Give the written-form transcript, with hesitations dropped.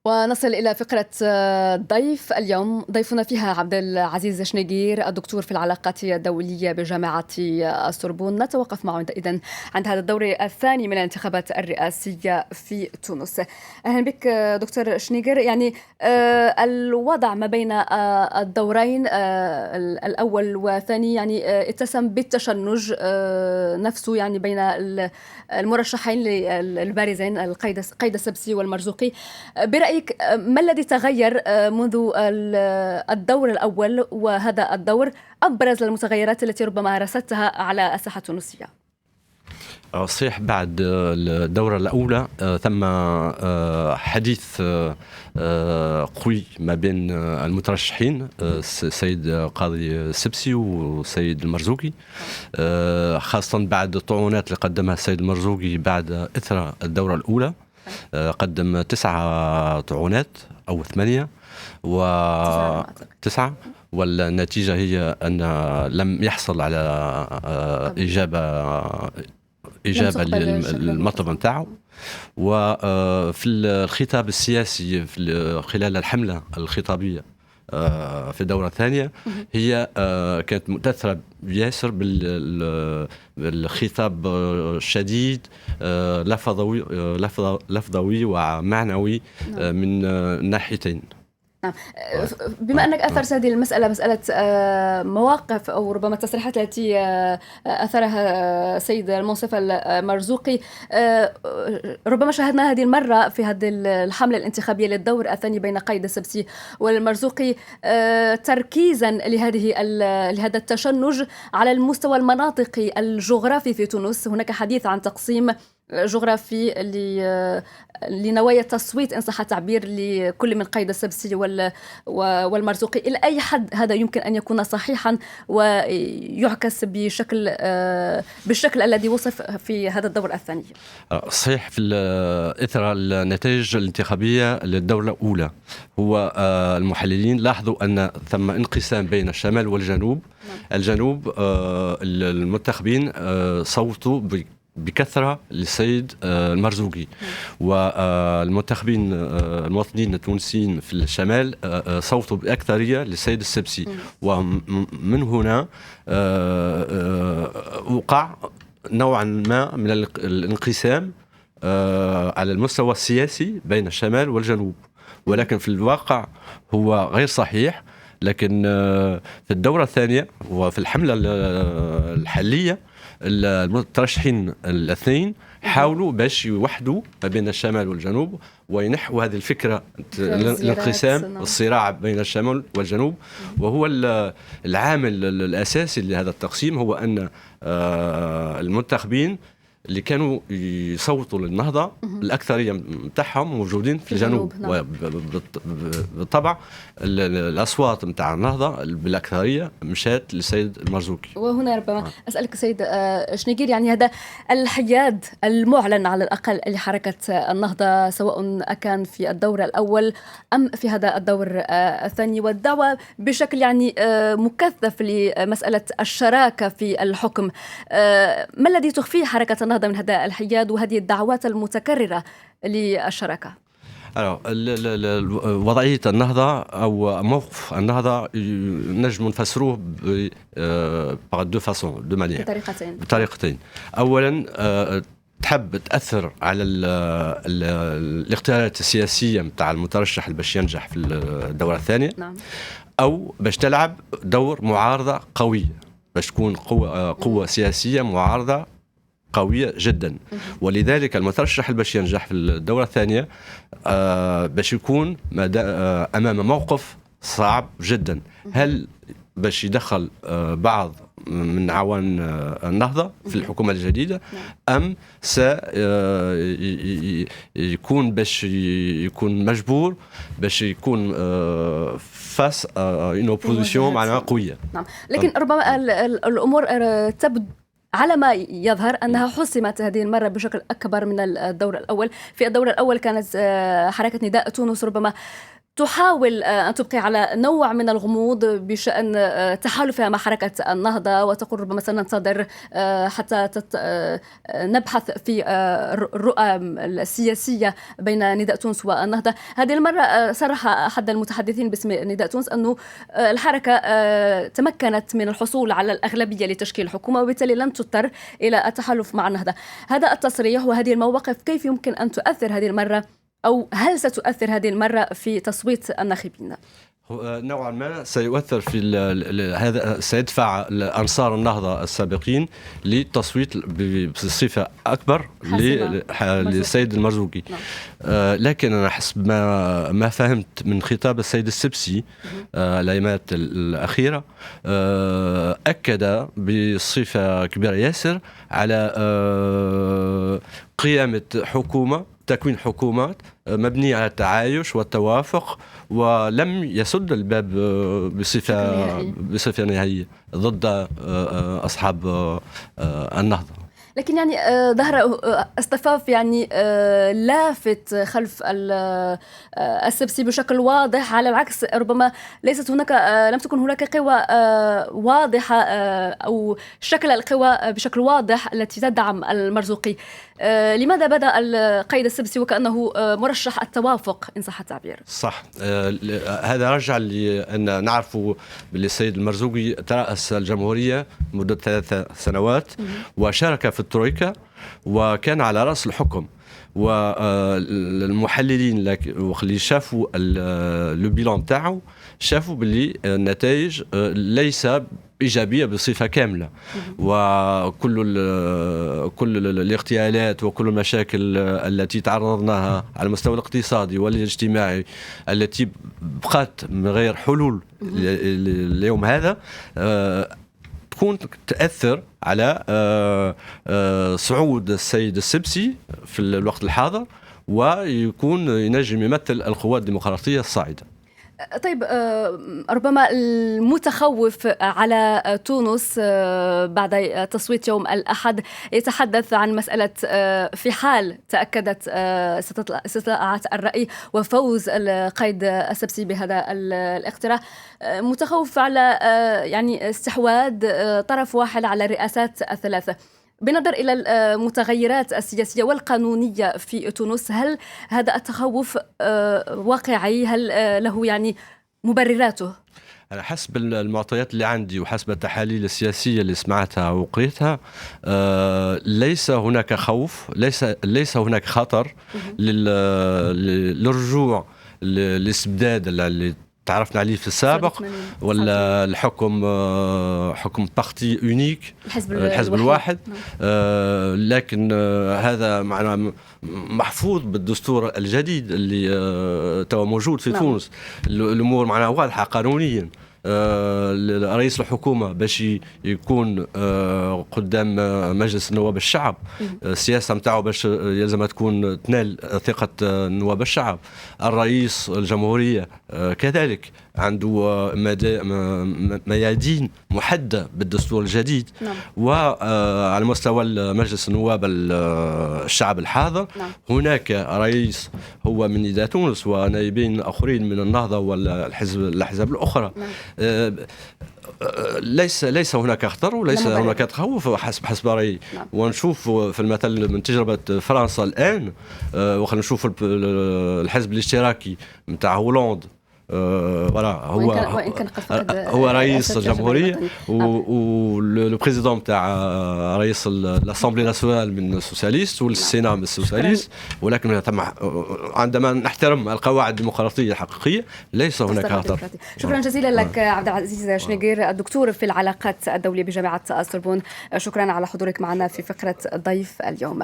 ونصل إلى فقرة ضيف اليوم. ضيفنا فيها عبد العزيز شنيقير، الدكتور في العلاقات الدولية بجامعة السوربون. نتوقف معه إذن عند هذا الدور الثاني من الانتخابات الرئاسية في تونس. أهلا بك دكتور شنيقير. يعني الوضع ما بين الدورين الأول والثاني يعني اتسم بالتشنج نفسه، يعني بين المرشحين البارزين قيد السبسي والمرزوقي. برأيك ما الذي تغير منذ الدور الأول وهذا الدور؟ أبرز المتغيرات التي ربما رصدتها على الساحة التونسية. صحيح، بعد الدورة الأولى ثم حديث قوي ما بين المترشحين، السيد قاضي السبسي والسيد المرزوقي، خاصة بعد الطعونات اللي قدمها السيد المرزوقي بعد إثر الدورة الأولى. قدم 9 طعونات أو 8 9، والنتيجة هي أن لم يحصل على إجابة للمطلب نتاعو. وفي الخطاب السياسي خلال الحملة الخطابية في الدورة الثانية هي كانت متأثرة بياسر بالخطاب الشديد، لفظوي ومعنوي من ناحيتين. بما أنك أثرت هذه المسألة، مسألة مواقف أو ربما التصريحات التي أثرها سيد المنصف المرزوقي، ربما شاهدنا هذه المرة في هذه الحملة الانتخابية للدور الثاني بين قيد السبسي والمرزوقي تركيزا لهذا التشنج على المستوى المناطقي الجغرافي في تونس. هناك حديث عن تقسيم جغرافي لنوايا التصويت إن صح التعبير لكل من قيد السبسي والمرزوقي. إلى أي حد هذا يمكن أن يكون صحيحا ويعكس بالشكل الذي وصف في هذا الدور الثاني؟ صحيح، في إثر النتائج الانتخابية للدورة الأولى هو المحللين لاحظوا أن ثم انقسام بين الشمال والجنوب. الجنوب المنتخبين صوتوا بكثرة للسيد المرزوقي، والمنتخبين المواطنين التونسيين في الشمال صوتوا بأكثرية للسيد السبسي. ومن هنا وقع نوعا ما من الانقسام على المستوى السياسي بين الشمال والجنوب، ولكن في الواقع هو غير صحيح. لكن في الدورة الثانية وفي الحملة الحالية المترشحين الاثنين حاولوا باش يوحدوا ما بين الشمال والجنوب وينحوا هذه الفكرة الانقسام، الصراع بين الشمال والجنوب. وهو العامل الأساسي لهذا التقسيم هو أن المنتخبين اللي كانوا يصوتوا للنهضة الأكثرية متاعهم موجودين في الجنوب. وبالطبع الأصوات متاع النهضة بالأكثرية مشات للسيد المرزوقي. وهنا ربما أسألك سيد شنيقير، يعني هذا الحياد المعلن على الأقل لحركة النهضة سواء كان في الدور الأول أم في هذا الدور الثاني، والدعوة بشكل يعني مكثف لمسألة الشراكة في الحكم، ما الذي تخفيه حركة النهضة من هذا الحياد وهذه الدعوات المتكررة للشراكة؟ وضعية النهضة أو موقف النهضة نجم نفسروه بطريقتين. أولا تحب تأثر على الاختيارات السياسية متاع المترشح باش ينجح في الدورة الثانية. نعم. أو باش تلعب دور معارضة قوية، باش تكون قوة سياسية معارضة قوية جدا. ولذلك المترشح باش ينجح في الدورة الثانية باش يكون أمام موقف صعب جدا. هل باش يدخل بعض من عوان النهضة في الحكومة الجديدة، أم سيكون باش يكون مجبور باش يكون فاس إن أوبوزيسيون معناها قوية. نعم. لكن ربما الأمور تبدو على ما يظهر أنها حسمت هذه المرة بشكل أكبر من الدور الأول. في الدور الأول كانت حركة نداء تونس ربما تحاول أن تبقي على نوع من الغموض بشأن تحالفها مع حركة النهضة، وتقول ربما سننتظر حتى نبحث في الرؤى السياسية بين نداء تونس والنهضة. هذه المرة صرح أحد المتحدثين باسم نداء تونس أنه الحركة تمكنت من الحصول على الأغلبية لتشكيل الحكومة، وبالتالي لن تضطر إلى التحالف مع النهضة. هذا التصريح وهذه المواقف كيف يمكن أن تؤثر هذه المرة، أو هل ستؤثر هذه المرة في تصويت الناخبين؟ نوعا ما سيؤثر في هذا، سيدفع أنصار النهضة السابقين للتصويت بصفة أكبر للسيد المرزوقي. لكن أنا حسب ما فهمت من خطاب السيد السبسي الأيامات الأخيرة، أكد بصفة كبيرة ياسر على قيامة تكوين حكومات مبنية على التعايش والتوافق، ولم يسد الباب بصفة نهائية ضد أصحاب النهضة. لكن يعني ظهر اصطفاف يعني لافت خلف السبسي بشكل واضح، على العكس ربما لم تكن هناك قوى واضحة أو شكل القوى بشكل واضح التي تدعم المرزوقي. لماذا بدأ القائد السبسي وكأنه مرشح التوافق إن صح التعبير؟ صح، هذا رجع لأن نعرف باللي السيد المرزوقي ترأس الجمهورية مدة 3 سنوات وشارك في الترويكا وكان على رأس الحكم، والمحللين اللي شافوا البيلان تاعو شافوا باللي النتائج ليس إيجابية بصفة كاملة، وكل الاغتيالات وكل المشاكل التي تعرضناها على المستوى الاقتصادي والاجتماعي التي بقات من غير حلول اليوم هذا تكون تأثر على صعود السيد السبسي في الوقت الحاضر، ويكون ينجم يمثل القوى الديمقراطية الصاعدة. طيب، ربما المتخوف على تونس بعد تصويت يوم الأحد يتحدث عن مسألة في حال تأكدت استطلاعات الرأي وفوز القائد السبسي بهذا الاقتراح، متخوف على يعني استحواذ طرف واحد على الرئاسات الثلاثة. بنظر إلى المتغيرات السياسية والقانونية في تونس، هل هذا التخوف واقعي؟ هل له يعني مبرراته؟ على حسب المعطيات اللي عندي وحسب التحاليل السياسية اللي سمعتها وقريتها، ليس هناك خوف، ليس هناك خطر للرجوع للاستبداد اللي تعرفنا عليه في السابق، ولا الحكم حكم بارتي يونيك، الحزب الواحد. لكن هذا معنا محفوظ بالدستور الجديد اللي تو موجود في تونس. الامور معناها واضحه قانونيا. رئيس الحكومة باش يكون قدام مجلس نواب الشعب، السياسة متاعه باش يلزم تكون تنال ثقة نواب الشعب. الرئيس الجمهورية كذلك عنده ميادين محددة بالدستور الجديد. وعلى مستوى مجلس النواب الشعب الحاضر هناك رئيس هو من نداء تونس ونائبين آخرين من النهضة والأحزاب الأخرى. ليس هناك خطر وليس هناك تخوف حسب رأيي. ونشوف في المثل من تجربة فرنسا الآن، وخلينا نشوف الحزب الاشتراكي متاع هولاند، هو رئيس الجمهورية والبريزيدون تاع رئيس الأسامبلي ناسيونال من السوسياليست والسيناء من السوسياليست. ولكن عندما نحترم القواعد الديمقراطية الحقيقية ليس هناك خطر. شكرا جزيلا لك عبد العزيز شنيغير، الدكتور في العلاقات الدولية بجامعة السوربون. شكرا على حضورك معنا في فقرة ضيف اليوم.